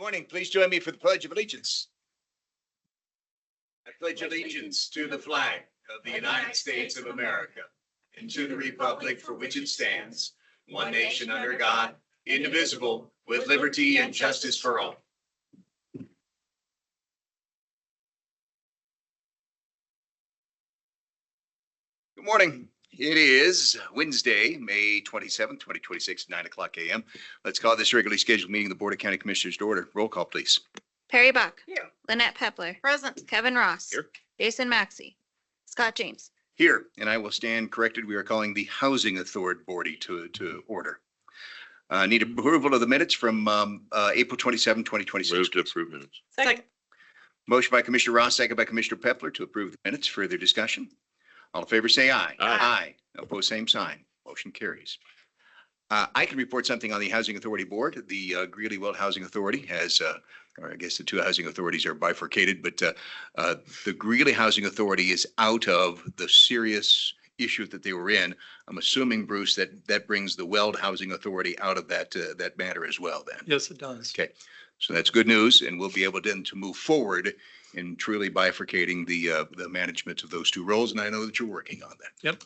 Morning. Please join me for the Pledge of Allegiance. I pledge allegiance to the flag of the United States of America and to the republic for which it stands, one nation under God, indivisible, with liberty and justice for all. Good morning. It is Wednesday, May 27th, 2026, 9 o'clock a.m. Let's call this regularly scheduled meeting of the Board of County Commissioners to order. Roll call, please. Perry Buck. Here. Lynette Pepler. Present. Kevin Ross. Here. Jason Maxey. Scott James. Here, and I will stand corrected. We are calling the Housing Authority Board to order. Need approval of the minutes from April 27, 2026. Move to approve minutes. Second. Motion by Commissioner Ross, second by Commissioner Pepler to approve the minutes. Further discussion? All in favor, say aye. Aye. Opposed, same sign. Motion carries. I can report something on the Housing Authority Board. The Greeley-Weld Housing Authority has, or I guess the two housing authorities are bifurcated, but the Greeley Housing Authority is out of the serious issue that they were in. I'm assuming, Bruce, that brings the Weld Housing Authority out of that matter as well then. Yes, it does. Okay, so that's good news, and we'll be able then to move forward in truly bifurcating the management of those two roles, and I know that you're working on that. Yep.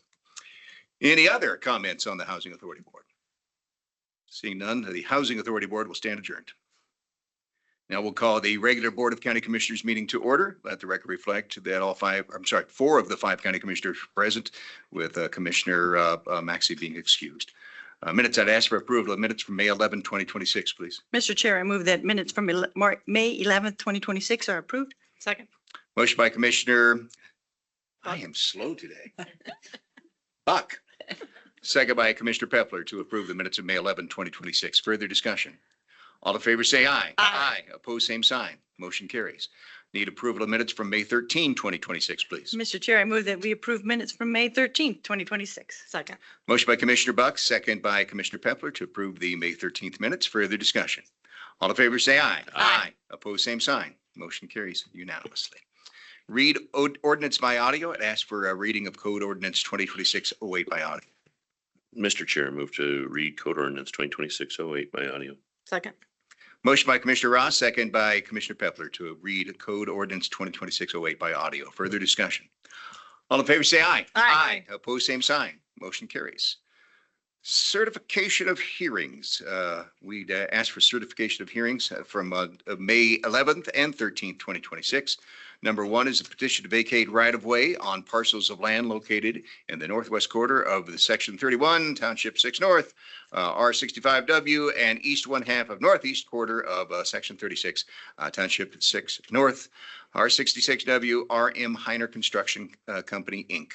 Any other comments on the Housing Authority Board? Seeing none, the Housing Authority Board will stand adjourned. Now we'll call the regular Board of County Commissioners meeting to order. Let the record reflect that four of the five county commissioners present, with Commissioner Maxey being excused. Minutes, I'd ask for approval of minutes from May 11, 2026, please. Mr. Chair, I move that minutes from May 11th, 2026 are approved. Second. Motion by Commissioner, I am slow today. Buck. Second by Commissioner Pepler to approve the minutes of May 11, 2026. Further discussion? All in favor, say aye. Aye. Opposed, same sign. Motion carries. Need approval of minutes from May 13, 2026, please. Mr. Chair, I move that we approve minutes from May 13th, 2026. Second. Motion by Commissioner Buck, second by Commissioner Pepler to approve the May 13th minutes. Further discussion? All in favor, say aye. Aye. Opposed, same sign. Motion carries unanimously. Read ordinance by audio. I'd ask for a reading of Code Ordinance 2026-08 by audio. Mr. Chair, move to read Code Ordinance 2026-08 by audio. Second. Motion by Commissioner Ross, second by Commissioner Pepler to read Code Ordinance 2026-08 by audio. Further discussion? All in favor, say aye. Aye. Opposed, same sign. Motion carries. Certification of hearings. We'd ask for certification of hearings from May 11th and 13th, 2026. Number one is a petition to vacate right-of-way on parcels of land located in the northwest quarter of the Section 31, Township 6 North, R65W, and east one half of northeast quarter of Section 36, Township 6 North, R66W, RM Heiner Construction Company, Inc.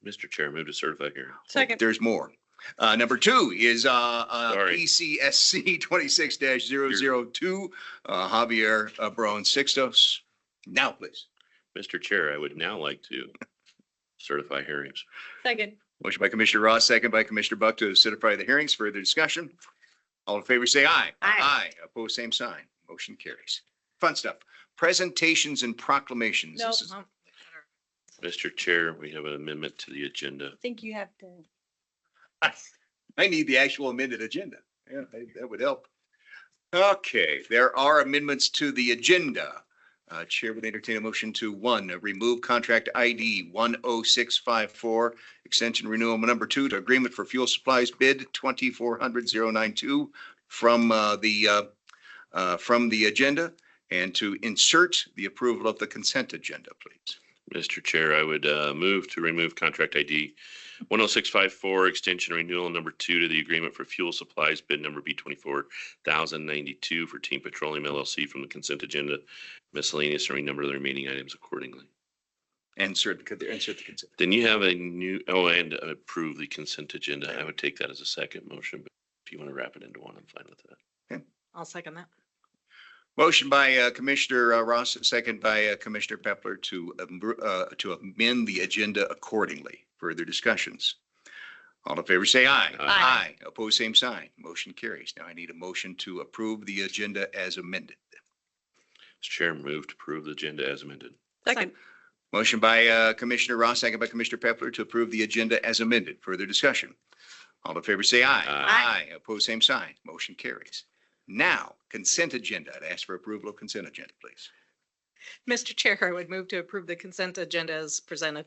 Mr. Chair, move to certify hearing. Second. There's more. Number two is PCSC 26-002, Javier Barón Sixtos. Now, please. Mr. Chair, I would now like to certify hearings. Second. Motion by Commissioner Ross, second by Commissioner Buck to certify the hearings. Further discussion? All in favor, say aye. Aye. Opposed, same sign. Motion carries. Fun stuff. Presentations and proclamations. No. This is- Mr. Chair, we have an amendment to the agenda. I think you have to. I need the actual amended agenda. Yeah, that would help. Okay, there are amendments to the agenda. Chair would entertain a motion to one, remove contract ID 10654, extension renewal number 2 to agreement for fuel supplies bid 2400-092 from the agenda, and to insert the approval of the consent agenda, please. Mr. Chair, I would move to remove contract ID 10654, extension renewal number 2 to the agreement for fuel supplies bid number B24092 for Team Petroleum LLC from the consent agenda, miscellaneous, and renumber the remaining items accordingly. Insert the consent. Then you have a new, and approve the consent agenda. I would take that as a second motion, but if you want to wrap it into one, I'm fine with that. I'll second that. Motion by Commissioner Ross, second by Commissioner Pepler to amend the agenda accordingly. Further discussions? All in favor, say aye. Aye. Opposed, same sign. Motion carries. Now I need a motion to approve the agenda as amended. Mr. Chair, move to approve the agenda as amended. Second. Motion by Commissioner Ross, second by Commissioner Pepler to approve the agenda as amended. Further discussion? All in favor, say aye. Aye. Opposed, same sign. Motion carries. Now, consent agenda. I'd ask for approval of consent agenda, please. Mr. Chair, I would move to approve the consent agenda as presented.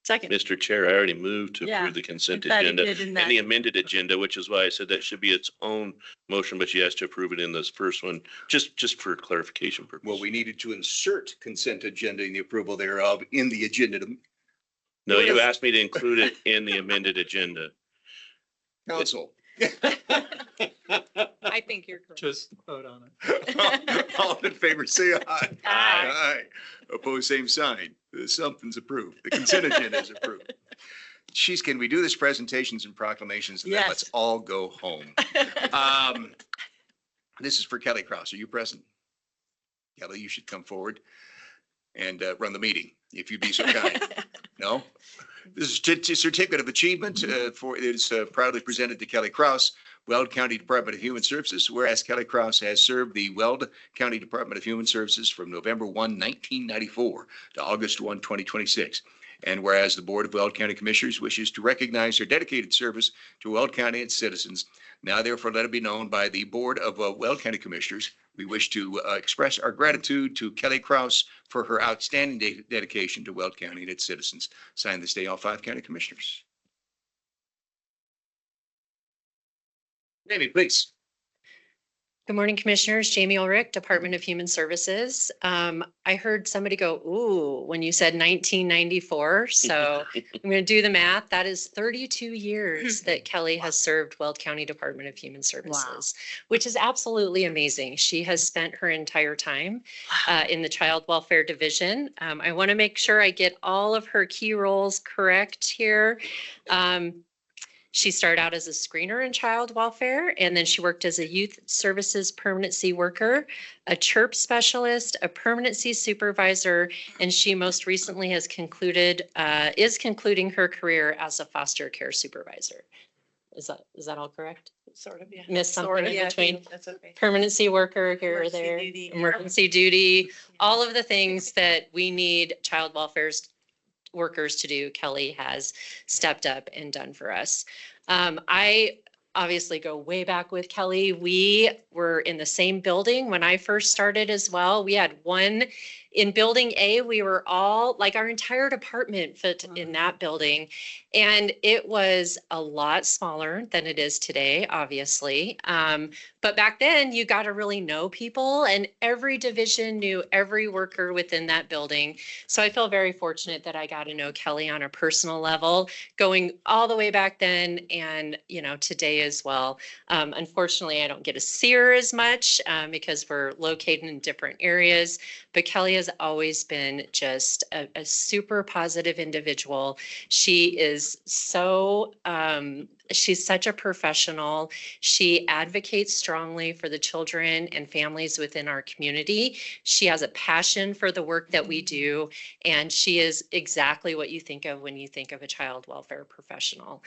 Second. Mr. Chair, I already moved to Yeah, approve the consent I thought he agenda did in and that. the amended agenda, which is why I said that should be its own motion, but she has to approve it in this first one, just for clarification purposes. Well, we needed to insert consent agenda and the approval thereof in the agenda. No, you asked me to include it in the amended agenda. Council. I think you're correct. Just vote on it. All in favor, say aye. Aye. Aye. Opposed, same sign. Something's approved. The consent agenda is approved. Jeez, can we do this presentations and proclamations? And then Yes. let's all go home. This is for Kelly Cross. Are you present? Kelly, you should come forward and run the meeting, if you'd be so kind. No? This is certificate of achievement for, it is proudly presented to Kelly Cross, Weld County Department of Human Services, whereas Kelly Cross has served the Weld County Department of Human Services from November 1, 1994 to August 1, 2026. And whereas the Board of Weld County Commissioners wishes to recognize her dedicated service to Weld County and its citizens, now therefore let it be known by the Board of Weld County Commissioners, we wish to express our gratitude to Kelly Cross for her outstanding dedication to Weld County and its citizens. Sign this day, all 5 county commissioners. Jamie, please. Good morning, Commissioners. Jamie Ulrich, Department of Human Services. I heard somebody go, ooh, when you said 1994. So I'm going to do the math. That is 32 years that Kelly has served Weld County Department of Human Services, which is absolutely amazing. She has spent her entire time in the Child Welfare Division. I want to make sure I get all of her key roles correct here. She started out as a screener in child welfare, and then she worked as a youth services permanency worker, a CHIRP specialist, a permanency supervisor, and she most recently has is concluding her career as a foster care supervisor. Is that all correct? Sort of, yeah. Missed something in between? That's okay. Permanency worker here or Emergency there, duty. emergency duty, all of the things that we need child welfare's workers to do, Kelly has stepped up and done for us. I obviously go way back with Kelly. We were in the same building when I first started as well. We had one in building A. We were all like our entire department fit in that building. And it was a lot smaller than it is today, obviously. But back then you got to really know people, and every division knew every worker within that building. So I feel very fortunate that I got to know Kelly on a personal level, going all the way back then and, today as well. Unfortunately, I don't get to see her as much because we're located in different areas, but Kelly has always been just a super positive individual. She is so, she's such a professional. She advocates strongly for the children and families within our community. She has a passion for the work that we do, and she is exactly what you think of when you think of a child welfare professional.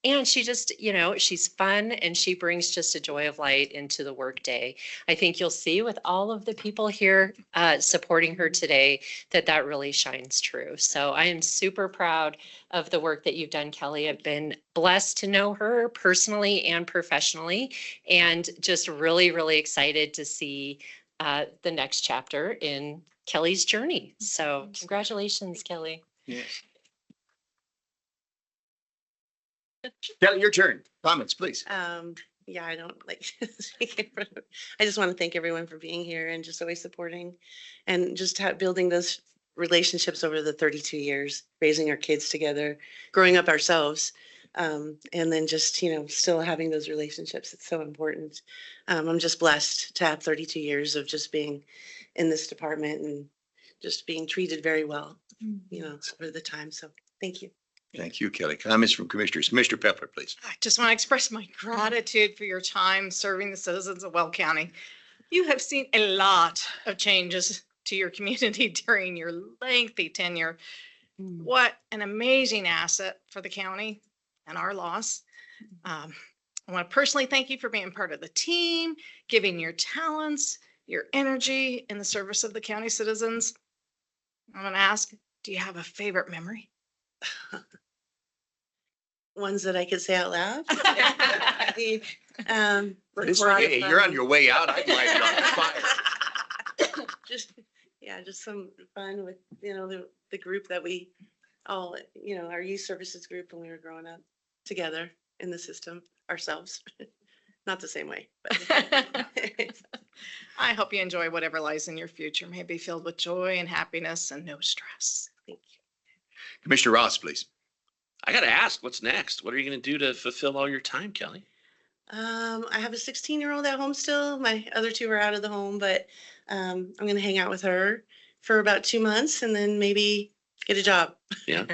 And she just, she's fun, and she brings just a joy of light into the workday. I think you'll see with all of the people here supporting her today that really shines true. So I am super proud of the work that you've done, Kelly. I've been blessed to know her personally and professionally, and just really, really excited to see the next chapter in Kelly's journey. So congratulations, Kelly. Yes. Kelly, your turn. Comments, please. Yeah, I don't like, I just want to thank everyone for being here and just always supporting and just building those relationships over the 32 years, raising our kids together, growing up ourselves. And then just, still having those relationships. It's so important. I'm just blessed to have 32 years of just being in this department and just being treated very well, over the time. So thank you. Thank you, Kelly. Comments from commissioners. Commissioner Pepler, please. I just want to express my gratitude for your time serving the citizens of Weld County. You have seen a lot of changes to your community during your lengthy tenure. What an amazing asset for the county and our loss. I want to personally thank you for being part of the team, giving your talents, your energy in the service of the county citizens. I'm going to ask, do you have a favorite memory? ones that I could say out loud. This we're way, fun. you're on your way out. I'd light it on fire. Just, yeah, just some fun with, the group that we all, our youth services group when we were growing up together in the system ourselves. Not the same way, but I hope you enjoy whatever lies in your future. May it be filled with joy and happiness and no stress. thank you. Commissioner Ross, please. I gotta ask, what's next? What are you gonna do to fulfill all your time, Kelly? I have a 16-year-old at home still. My other two are out of the home, but I'm going to hang out with her for about 2 months and then maybe get a job. Yeah.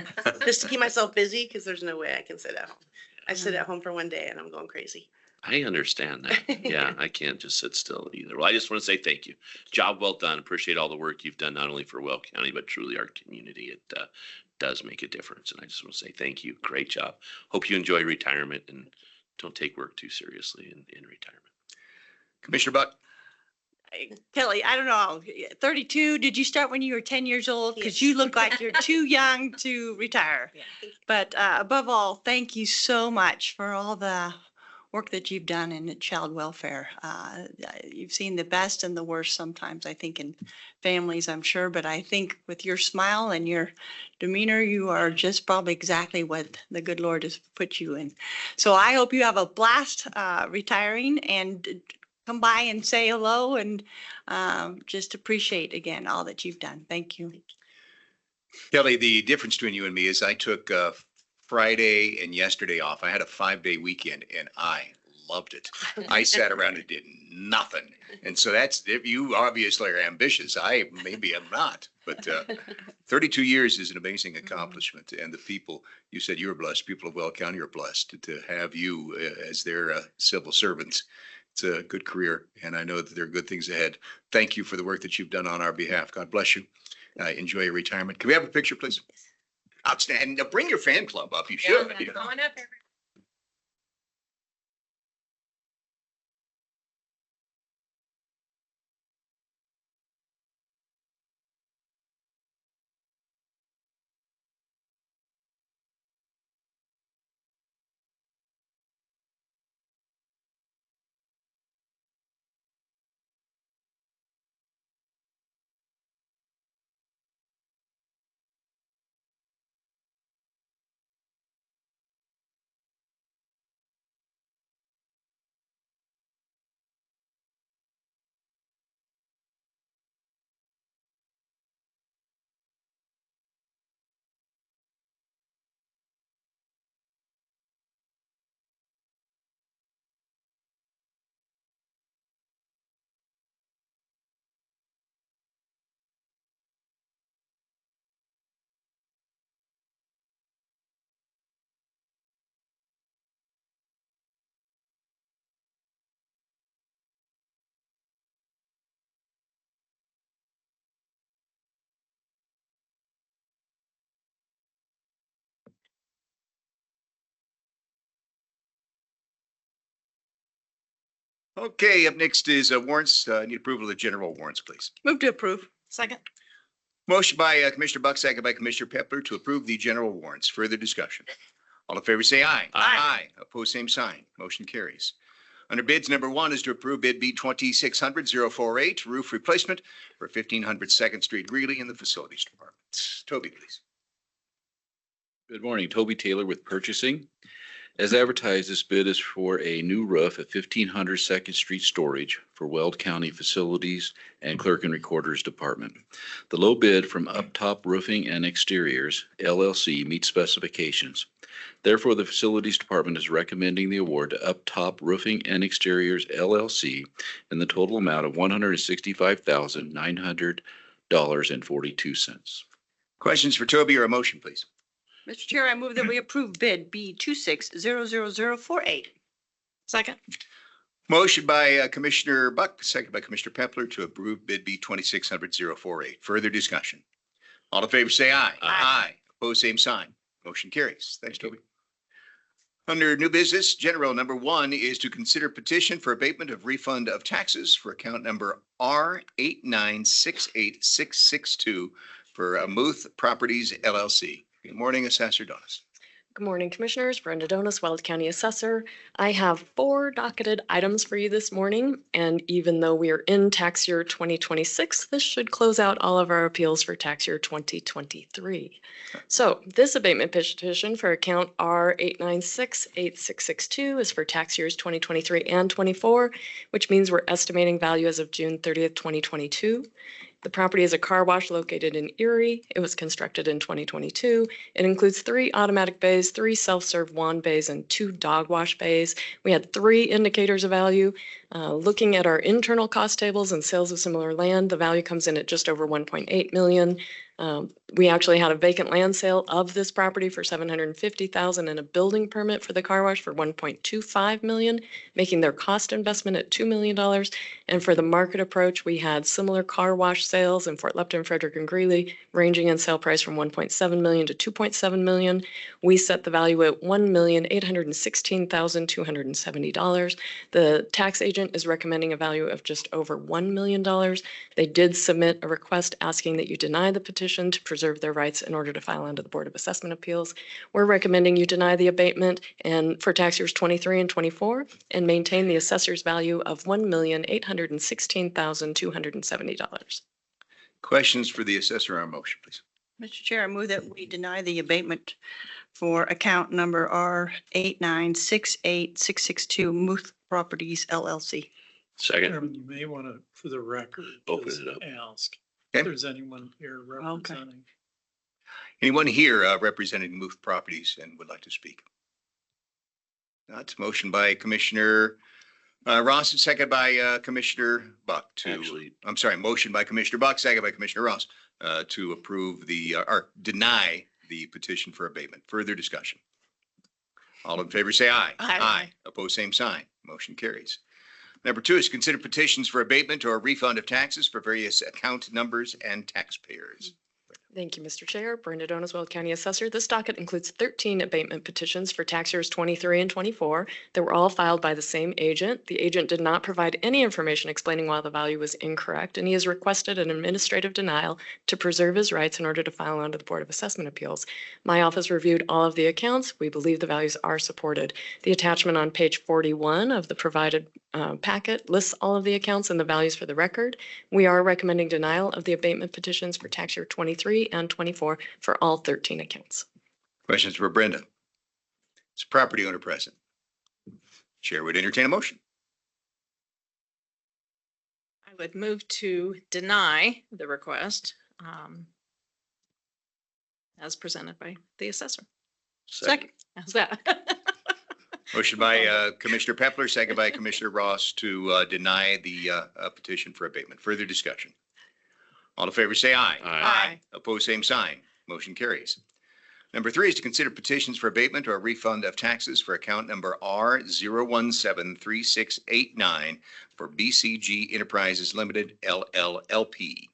Just to keep myself busy because there's no way I can sit at home. I sit at home for one day and I'm going crazy. I understand that. Yeah, I can't just sit still either. Well, I just want to say thank you. Job well done. Appreciate all the work you've done, not only for Weld County, but truly our community. It does make a difference. And I just want to say thank you. Great job. Hope you enjoy retirement and don't take work too seriously in retirement. Commissioner Buck. Kelly, I don't know, 32, did you start when you were 10 years old? Because Yes. you look like you're too young to retire. Yeah. But above all, thank you so much for all the work that you've done in the child welfare. You've seen the best and the worst sometimes, I think, in families, I'm sure. But I think with your smile and your demeanor, you are just probably exactly what the good Lord has put you in. So I hope you have a blast retiring and come by and say hello and just appreciate again all that you've done. Thank you. Kelly, the difference between you and me is I took Friday and yesterday off. I had a 5-day weekend and I loved it. I sat around and did nothing. And so that's, if you obviously are ambitious, I maybe am not, but 32 years is an amazing accomplishment. And the people, you said you were blessed, people of Weld County are blessed to have you as their civil servants. It's a good career and I know that there are good things ahead. Thank you for the work that you've done on our behalf. God bless you. Enjoy your retirement. Can we have a picture, please? Outstanding. Now bring your fan club up. You should. Yeah, going up. Okay, up next is warrants. Need approval of general warrants, please. Move to approve. Second. Motion by Commissioner Buck, second by Commissioner Pepler to approve the general warrants. Further discussion. All in favor, say aye. Aye. Opposed, same sign. Motion carries. Under bids, number 1 is to approve bid B 2600-048, roof replacement for 1500 Second Street, Greeley in the Facilities Department. Toby, please. Good morning, Toby Taylor with Purchasing. As advertised, this bid is for a new roof at 1500 Second Street Storage for Weld County Facilities and Clerk and Recorder's Department. The low bid from Up Top Roofing and Exteriors, LLC, meets specifications. Therefore, the Facilities Department is recommending the award to Up Top Roofing and Exteriors, LLC, in the total amount of $165,900.42. Questions for Toby or a motion, please? Mr. Chair, I move that we approve bid B 26000048. Second. Motion by Commissioner Buck, second by Commissioner Pepler to approve bid B 2600-048. Further discussion. All in favor, say aye. Aye. Opposed, same sign. Motion carries. Thanks, Toby. Under new business, general number 1 is to consider petition for abatement of refund of taxes for account number R8968662 for Muth Properties LLC. Good morning, Assessor Donis. Good morning, Commissioners. Brenda Donis, Weld County Assessor. I have 4 docketed items for you this morning, and even though we are in tax year 2026, this should close out all of our appeals for tax year 2023. So this abatement petition for account R8968662 is for tax years 2023 and 24, which means we're estimating value as of June 30th, 2022. The property is a car wash located in Erie. It was constructed in 2022. It includes 3 automatic bays, 3 self-serve wand bays, and 2 dog wash bays. We had 3 indicators of value. Looking at our internal cost tables and sales of similar land, the value comes in at just over 1.8 million. We actually had a vacant land sale of this property for $750,000 and a building permit for the car wash for $1.25 million, making their cost investment at $2 million. And for the market approach, we had similar car wash sales in Fort Lupton, Frederick, and Greeley, ranging in sale price from $1.7 million to $2.7 million. We set the value at $1,816,270. The tax agent is recommending a value of just over $1 million. They did submit a request asking that you deny the petition to preserve their rights in order to file under the Board of Assessment Appeals. We're recommending you deny the abatement and for tax years 23 and 24 and maintain the assessor's value of $1,816,270. Questions for the assessor on motion, please? Mr. Chair, I move that we deny the abatement for account number R8968662 Muth Properties LLC. Second. Chairman, you may want to, for the record, Open just it up. ask Okay. if there's anyone here representing. Anyone here representing Muth Properties and would like to speak? That's motion by Commissioner Ross and second by Commissioner Buck motion by Commissioner Buck, second by Commissioner Ross to approve or deny the petition for abatement. Further discussion. All in favor say aye. Aye. Opposed, same sign. Motion carries. Number 2 is consider petitions for abatement or refund of taxes for various account numbers and taxpayers. Thank you, Mr. Chair. Brenda Donis, Weld County Assessor. This docket includes 13 abatement petitions for tax years 23 and 24 that were all filed by the same agent. The agent did not provide any information explaining why the value was incorrect, and he has requested an administrative denial to preserve his rights in order to file under the Board of Assessment Appeals. My office reviewed all of the accounts. We believe the values are supported. The attachment on page 41 of the provided packet lists all of the accounts and the values for the record. We are recommending denial of the abatement petitions for tax year 23 and 24 for all 13 accounts. Questions for Brenda? Is property owner present? Chair would entertain a motion. I would move to deny the request as presented by the assessor. Second. How's that? Motion by Commissioner Pepler, second by Commissioner Ross to deny the petition for abatement. Further discussion. All in favor say aye. Aye. Opposed, same sign. Motion carries. Number 3 is to consider petitions for abatement or refund of taxes for account number R0173689 for BCG Enterprises Limited, LLLP.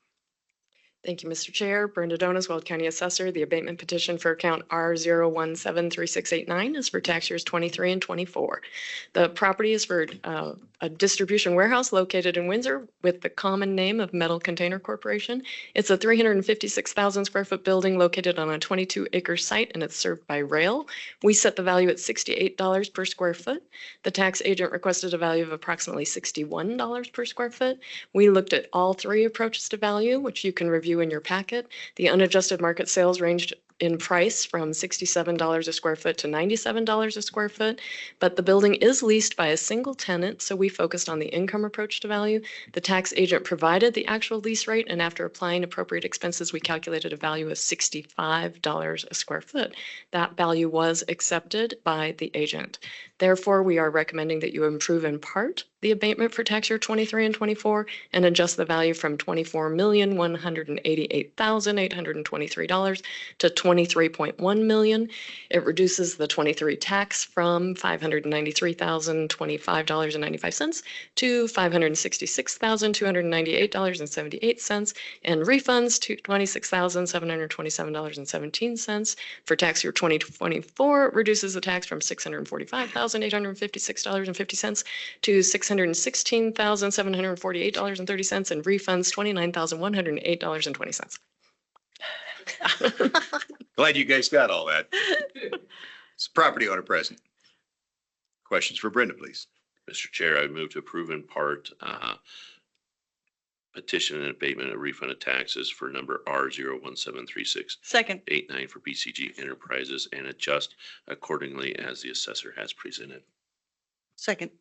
Thank you, Mr. Chair. Brenda Donis, Weld County Assessor. The abatement petition for account R0173689 is for tax years 23 and 24. The property is for a distribution warehouse located in Windsor with the common name of Metal Container Corporation. It's a 356,000 square foot building located on a 22-acre site, and it's served by rail. We set the value at $68 per square foot. The tax agent requested a value of approximately $61 per square foot. We looked at all 3 approaches to value, which you can review in your packet. The unadjusted market sales ranged in price from $67 a square foot to $97 a square foot, but the building is leased by a single tenant, so we focused on the income approach to value. The tax agent provided the actual lease rate, and after applying appropriate expenses, we calculated a value of $65 a square foot. That value was accepted by the agent. Therefore, we are recommending that you improve in part the abatement for tax year 23 and 24 and adjust the value from $24,188,823 to $23.1 million. It reduces the 23 tax from $593,025.95 to $566,298.78 and refunds to $26,727.17. For tax year 2024, it reduces the tax from $645,856.50 to $616,748.30 and refunds $29,108.20. Glad you guys got all that. Is the property owner present? Questions for Brenda, please. Mr. Chair, I move to approve in part petition and abatement of refund of taxes for number R0173689 Second. for BCG Enterprises and adjust accordingly as the assessor has presented. Second.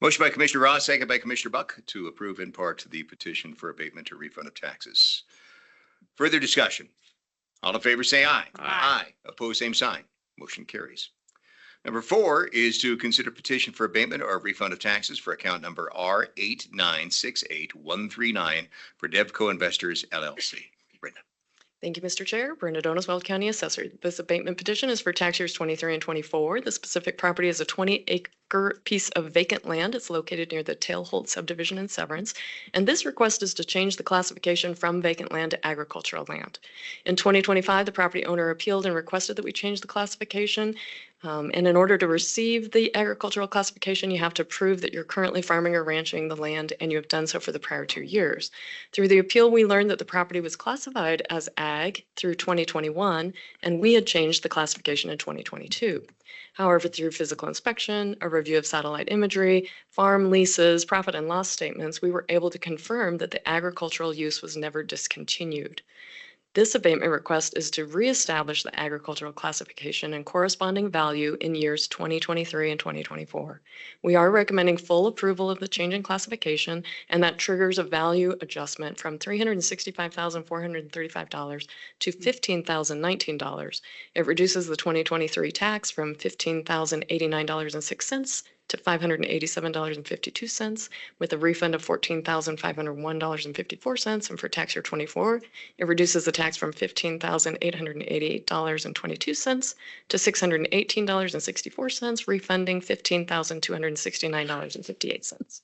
Motion by Commissioner Ross, second by Commissioner Buck to approve in part the petition for abatement or refund of taxes. Further discussion? All in favor, say aye. Aye. Opposed, same sign. Motion carries. Number 4 is to consider petition for abatement or refund of taxes for account number R8968139 for Devco Investors LLC. Brenda. Thank you, Mr. Chair. Brenda Donis, Weld County Assessor. This abatement petition is for tax years 23 and 24. The specific property is a 20-acre piece of vacant land. It's located near the Tailholt subdivision in Severance. And this request is to change the classification from vacant land to agricultural land. In 2025, the property owner appealed and requested that we change the classification. And in order to receive the agricultural classification, you have to prove that you're currently farming or ranching the land, and you have done so for the prior 2 years. Through the appeal, we learned that the property was classified as ag through 2021, and we had changed the classification in 2022. However, through physical inspection, a review of satellite imagery, farm leases, profit and loss statements, we were able to confirm that the agricultural use was never discontinued. This abatement request is to reestablish the agricultural classification and corresponding value in years 2023 and 2024. We are recommending full approval of the change in classification, and that triggers a value adjustment from $365,435 to $15,019. It reduces the 2023 tax from $15,089.06 to $587.52, with a refund of $14,501.54. And for tax year 24, it reduces the tax from $15,888.22 to $618.64, refunding $15,269.58.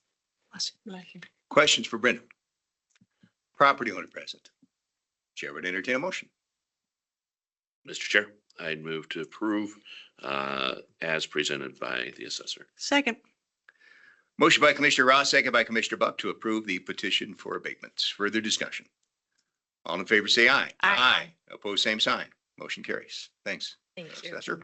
Questions for Brenda? Property owner present. Chair would entertain a motion. Mr. Chair, I'd move to approve as presented by the assessor. Second. Motion by Commissioner Ross, second by Commissioner Buck to approve the petition for abatement. Further discussion? All in favor, say aye. Aye. Opposed, same sign. Motion carries. Thanks. Thank you. Assessor.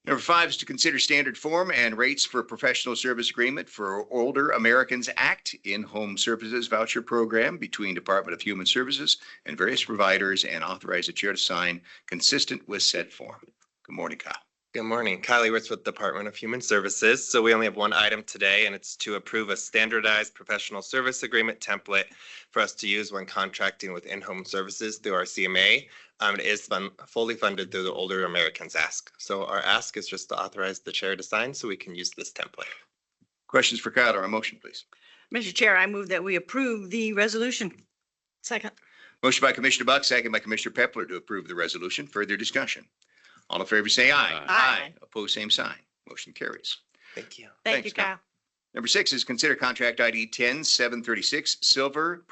Number 5 is to consider standard form and rates for professional service agreement for Older Americans Act in-home services voucher program between Department of Human Services and various providers, and authorize the chair to sign consistent with said form. Good morning, Kyle. Good morning. Kyle Ewerts with Department of Human Services. So we only have one item today, and it's to approve a standardized professional service agreement template for us to use when contracting with in-home services through our CMA. It is fully funded through the Older Americans Ask. So our ask is just to authorize the chair to sign so we can use this template. Questions for Kyle or a motion, please? Mr. Chair, I move that we approve the resolution. Second. Motion by Commissioner Buck, second by Commissioner Pepler to approve the resolution. Further discussion? All in favor, say aye. Aye. Opposed, same sign. Motion carries. Thank you. Thank you, Thanks, Kyle. Number 6 is consider contract ID 10736 Silver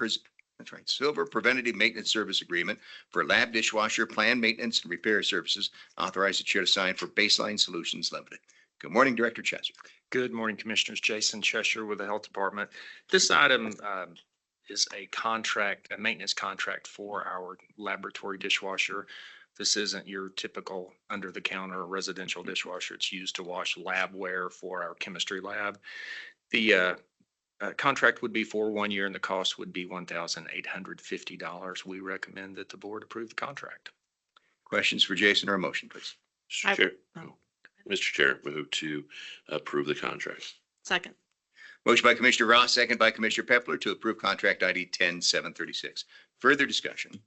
Preventative Maintenance Service Agreement for Lab Dishwasher Plan Maintenance and Repair Services. Authorize the chair to sign for Baseline Solutions Limited. Good morning, Director Chesser. Good morning, Commissioners. Jason Cheshire with the Health Department. This item is a maintenance contract for our laboratory dishwasher. This isn't your typical under-the-counter residential dishwasher. It's used to wash labware for our chemistry lab. The contract would be for 1 year, and the cost would be $1,850. We recommend that the board approve the contract. Questions for Jason or a motion, please? Mr. Chair, move to approve the contract. Second. Motion by Commissioner Ross, second by Commissioner Pepler to approve contract ID 10736. Further discussion?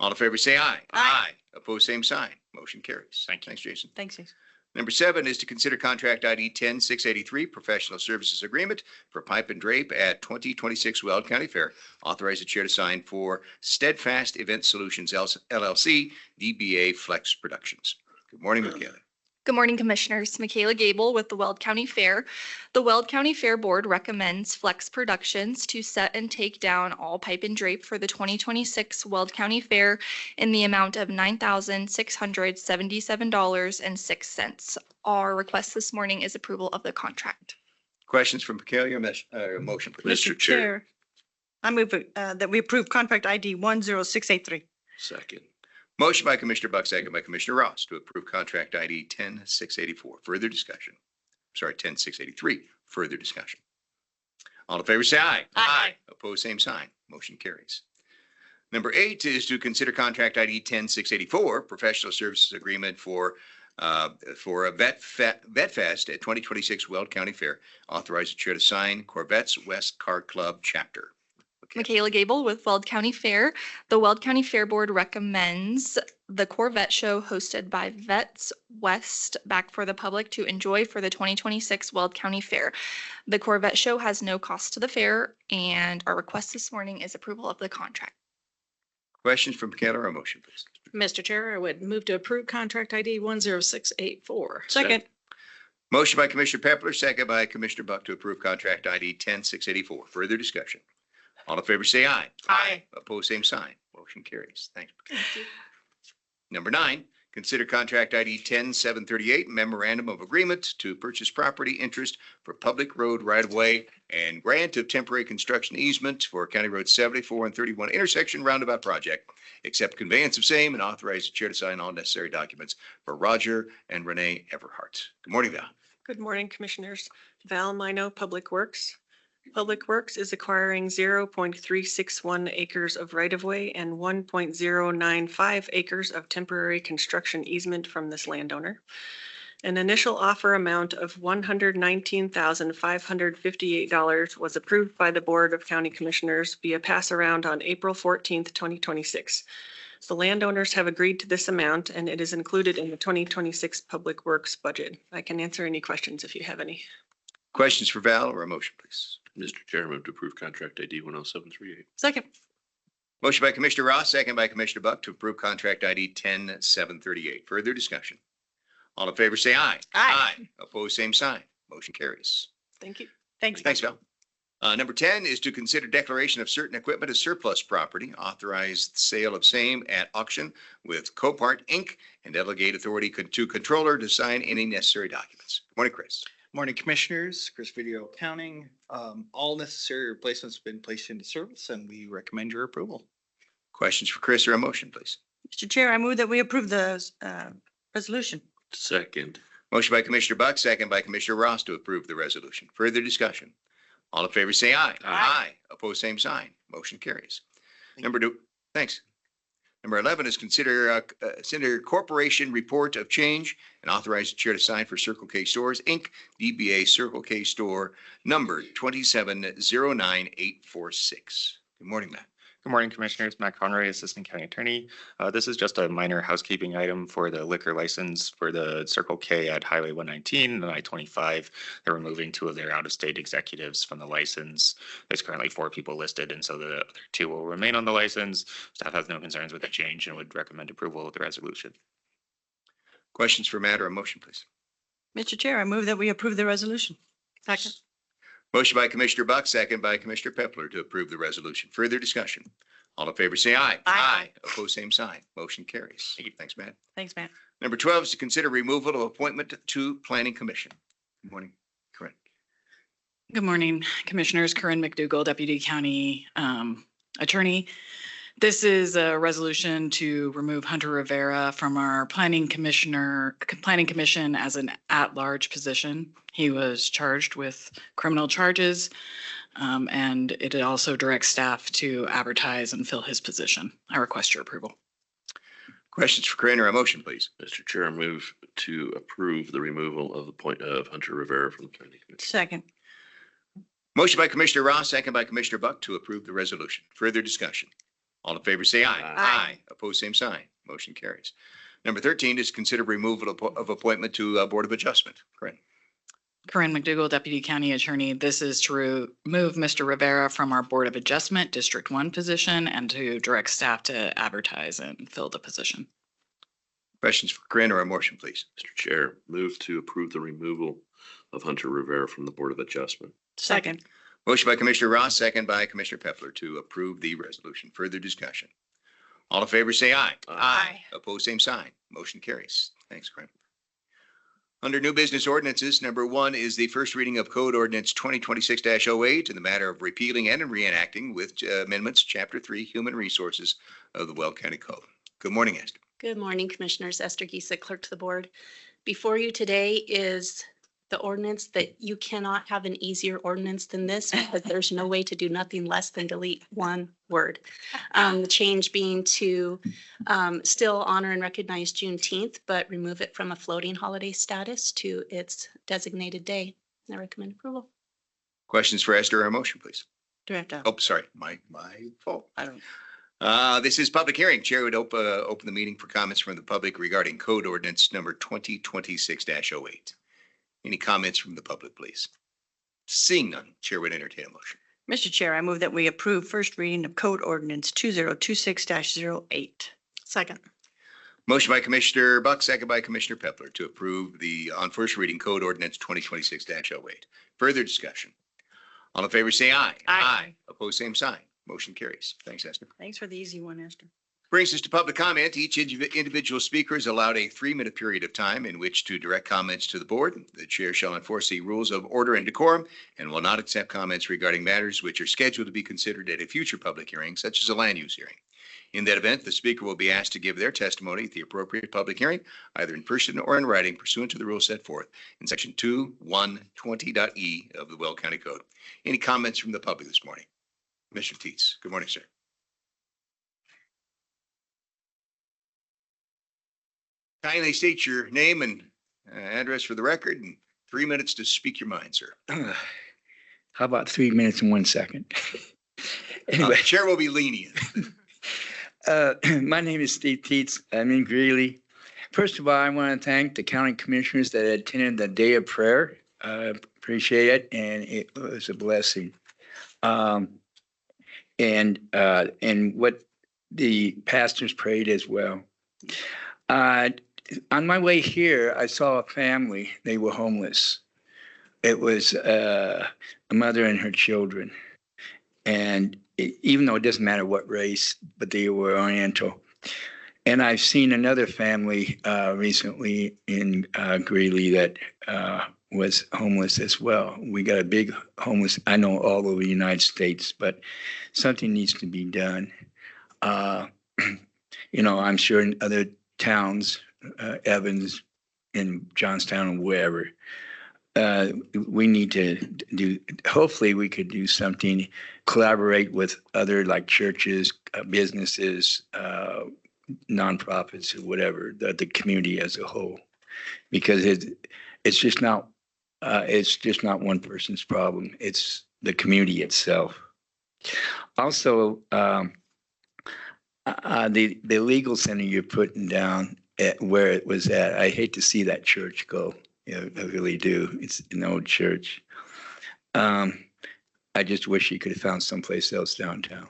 All in favor, say aye. Aye. Opposed, same sign. Motion carries. Thank you. Thanks, Jason. Thanks, Jason. Number 7 is to consider contract ID 10683 Professional Services Agreement for Pipe and Drape at 2026 Weld County Fair. Authorize the chair to sign for Steadfast Event Solutions LLC, DBA Flex Productions. Good morning, Michaela. Good morning, Commissioners. Michaela Gable with the Weld County Fair. The Weld County Fair Board recommends Flex Productions to set and take down all pipe and drape for the 2026 Weld County Fair in the amount of $9,677.06. Our request this morning is approval of the contract. Questions from Michaela or motion, please? Mr. Chair. I move that we approve contract ID 10683. Second. Motion by Commissioner Buck, second by Commissioner Ross to approve contract ID 10684. Further discussion. Sorry, 10683. Further discussion. All in favor, say aye. Aye. Opposed, same sign. Motion carries. Number 8 is to consider contract ID 10684, professional services agreement for a Vet Fest at 2026 Weld County Fair. Authorize the chair to sign Corvettes West Car Club chapter. Okay. Michaela Gable with Weld County Fair. The Weld County Fair Board recommends the Corvette Show hosted by Vets West back for the public to enjoy for the 2026 Weld County Fair. The Corvette Show has no cost to the fair, and our request this morning is approval of the contract. Questions from Michaela or a motion, please? Mr. Chair, I would move to approve contract ID 10684. Second. Motion by Commissioner Pepler, second by Commissioner Buck to approve contract ID 10684. Further discussion. All in favor, say aye. Aye. Opposed, same sign. Motion carries. Thanks. Number 9, consider contract ID 10738, memorandum of agreement to purchase property interest for public road right-of-way and grant of temporary construction easement for County Road 74 and 31 intersection roundabout project. Accept conveyance of same and authorize the chair to sign all necessary documents for Roger and Renee Everhart. Good morning, Val. Good morning, Commissioners. Val Mino, Public Works. Public Works is acquiring 0.361 acres of right-of-way and 1.095 acres of temporary construction easement from this landowner. An initial offer amount of $119,558 was approved by the Board of County Commissioners via pass around on April 14th, 2026. The landowners have agreed to this amount and it is included in the 2026 Public Works budget. I can answer any questions if you have any. Questions for Val or a motion, please? Mr. Chair, move to approve contract ID 10738. Second. Motion by Commissioner Ross, second by Commissioner Buck to approve contract ID 10738. Further discussion. All in favor, say aye. Aye. Opposed, same sign. Motion carries. Thank you. Thanks. Thanks, Val. Number 10 is to consider declaration of certain equipment as surplus property, authorize the sale of same at auction with Copart Inc. and delegate authority to controller to sign any necessary documents. Good morning, Chris. Morning, Commissioners. Chris Video Accounting. All necessary replacements have been placed into service and we recommend your approval. Questions for Chris or a motion, please? Mr. Chair, I move that we approve the resolution. Second. Motion by Commissioner Buck, second by Commissioner Ross to approve the resolution. Further discussion. All in favor, say aye. Aye. Opposed, same sign. Motion carries. Number 2, thanks. Number 11 is consider corporation report of change and authorize the chair to sign for Circle K Stores, Inc., DBA Circle K Store, number 2709846. Good morning, Matt. Good morning, Commissioners. Matt Conroy, Assistant County Attorney. This is just a minor housekeeping item for the liquor license for the Circle K at Highway 119 and I-25. They're removing 2 of their out-of-state executives from the license. There's currently 4 people listed, and so the other 2 will remain on the license. Staff has no concerns with the change and would recommend approval of the resolution. Questions for Matt or a motion, please? Mr. Chair, I move that we approve the resolution. Second. Motion by Commissioner Buck, second by Commissioner Pepler to approve the resolution. Further discussion. All in favor, say aye. Aye. Opposed, same sign. Motion carries. Thanks, Matt. Thanks, Matt. Number 12 is to consider removal of appointment to Planning Commission. Good morning, Corinne. Good morning, Commissioners. Corinne McDougall, Deputy County Attorney. This is a resolution to remove Hunter Rivera from our Planning Commission as an at-large position. He was charged with criminal charges, and it also directs staff to advertise and fill his position. I request your approval. Questions for Corinne or a motion, please? Mr. Chair, I move to approve the removal of the point of Hunter Rivera from the Planning Commission. Second. Motion by Commissioner Ross, second by Commissioner Buck to approve the resolution. Further discussion. All in favor, say aye. Aye. Opposed, same sign. Motion carries. Number 13 is consider removal of appointment to Board of Adjustment. Corinne. Corinne McDougall, Deputy County Attorney. This is to remove Mr. Rivera from our Board of Adjustment District 1 position and to direct staff to advertise and fill the position. Questions for Corinne or a motion, please? Mr. Chair, move to approve the removal of Hunter Rivera from the Board of Adjustment. Second. Motion by Commissioner Ross, second by Commissioner Pepler to approve the resolution. Further discussion. All in favor, say aye. Aye. Opposed, same sign. Motion carries. Thanks, Corinne. Under new business ordinances, number 1 is the first reading of Code Ordinance 2026-08 in the matter of repealing and reenacting with amendments, Chapter 3, Human Resources of the Weld County Code. Good morning, Esther. Good morning, Commissioners. Esther Gisa, Clerk to the Board. Before you today is the ordinance that you cannot have an easier ordinance than this because there's no way to do nothing less than delete one word. The change being to still honor and recognize Juneteenth, but remove it from a floating holiday status to its designated day. I recommend approval. Questions for Esther or a motion, please? Do I have to? Oh, sorry, my fault. I don't. This is public hearing. Chair would open the meeting for comments from the public regarding code ordinance number 2026-08. Any comments from the public, please? Seeing none, Chair would entertain a motion. Mr. Chair, I move that we approve first reading of Code Ordinance 2026-08. Second. Motion by Commissioner Buck, second by Commissioner Pepler to approve on first reading Code Ordinance 2026-08. Further discussion? All in favor, say aye. Aye. Opposed, same sign. Motion carries. Thanks, Esther. Thanks for the easy one, Esther. Brings us to public comment. Each individual speaker is allowed a 3-minute period of time in which to direct comments to the board. The chair shall enforce the rules of order and decorum and will not accept comments regarding matters which are scheduled to be considered at a future public hearing, such as a land use hearing. In that event, the speaker will be asked to give their testimony at the appropriate public hearing, either in person or in writing pursuant to the rules set forth in section 2120.e of the Weld County Code. Any comments from the public this morning? Commissioner Teets. Good morning, sir. Kindly state your name and address for the record and 3 minutes to speak your mind, sir. How about 3 minutes and 1 second? Anyway, Chair will be lenient. my name is Steve Teets. I'm in Greeley. First of all, I want to thank the county commissioners that attended the day of prayer. Appreciate it, and it was a blessing. And what the pastors prayed as well. On my way here, I saw a family. They were homeless. It was a mother and her children. And even though it doesn't matter what race, but they were Oriental. And I've seen another family recently in Greeley that was homeless as well. We got a big homeless, I know all over the United States, but something needs to be done. I'm sure in other towns, Evans, in Johnstown, and wherever, we need to do, hopefully we could do something, collaborate with other like churches, businesses, nonprofits, or whatever, the community as a whole, because it's just not one person's problem. It's the community itself. Also, the legal center you're putting down at where it was at, I hate to see that church go. I really do. It's an old church. I just wish you could have found someplace else downtown.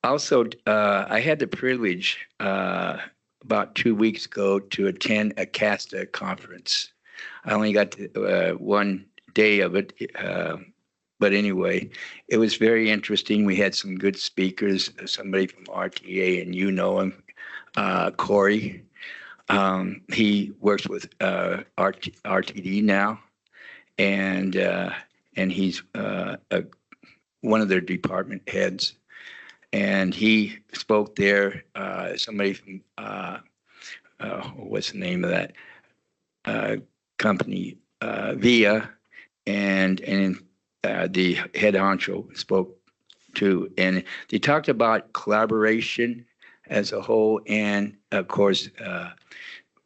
Also, I had the privilege about 2 weeks ago to attend a CASTA conference. I only got to, 1 day of it, but anyway, it was very interesting. We had some good speakers, somebody from RTA, and you know him, Corey. He works with RTD now, and he's one of their department heads. And he spoke there. Somebody from what's the name of that company? Via, and the head honcho spoke too, and they talked about collaboration as a whole, and of course,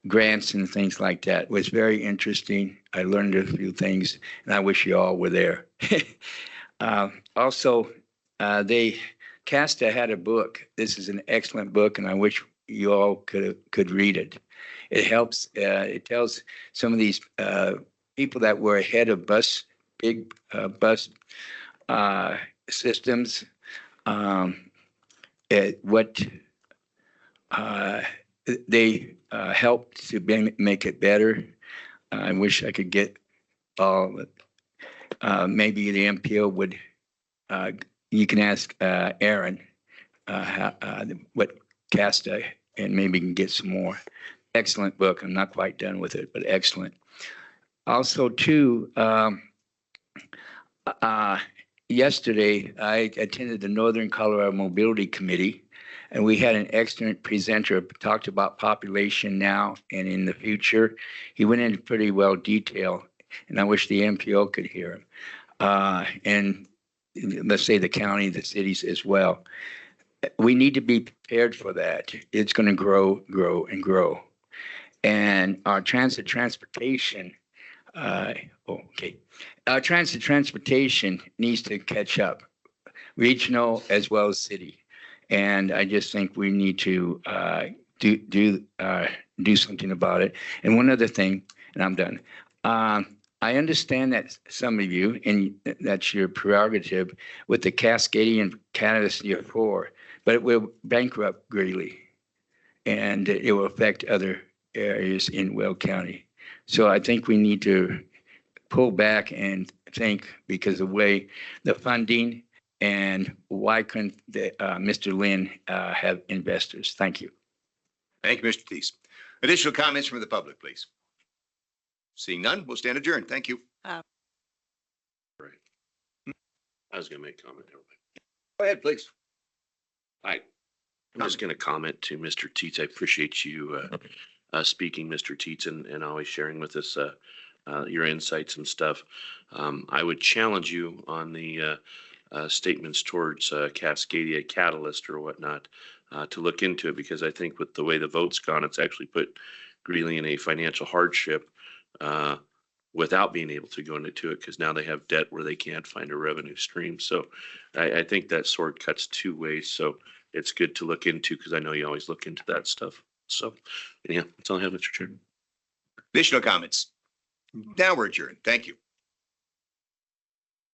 grants and things like that. It was very interesting. I learned a few things, and I wish you all were there. Also, CASTA had a book. This is an excellent book, and I wish you all could read it. It helps. It tells some of these people that were ahead of big bus systems, what they helped to make it better. I wish I could get all. Maybe the MPO would. You can ask Aaron what CASTA, and maybe can get some more. Excellent book. I'm not quite done with it, but excellent. Also, too, yesterday I attended the Northern Colorado Mobility Committee, And we had an excellent presenter, talked about population now and in the future. He went into pretty well detail, and I wish the MPO could hear him. And let's say the county, the cities as well. We need to be prepared for that. It's going to grow, grow, and grow. And our transportation, transportation needs to catch up, regional as well as city. And I just think we need to do something about it. And one other thing, and I'm done. I understand that some of you, and that's your prerogative, with the Cascadian candidacy of 4, but it will bankrupt Greeley, and it will affect other areas in Weld County. So I think we need to pull back and think, because of the way the funding, and why couldn't Mr. Lynn have investors? Thank you. Thank you, Mr. Thies. Additional comments from the public, please. Seeing none, we'll stand adjourned. Thank you. I was going to make a comment. Go ahead, please. I'm just going to comment to Mr. Teets. I appreciate you speaking, Mr. Teets, and always sharing with us your insights and stuff. I would challenge you on the statements towards Cascadia Catalyst or whatnot to look into it, because I think with the way the vote's gone, it's actually put Greeley in a financial hardship without being able to go into it, because now they have debt where they can't find a revenue stream. So I think that sword cuts 2 ways. So it's good to look into, because I know you always look into that stuff. So yeah, that's all I have, Mr. Chairman. Additional comments? Now we're adjourned. Thank you.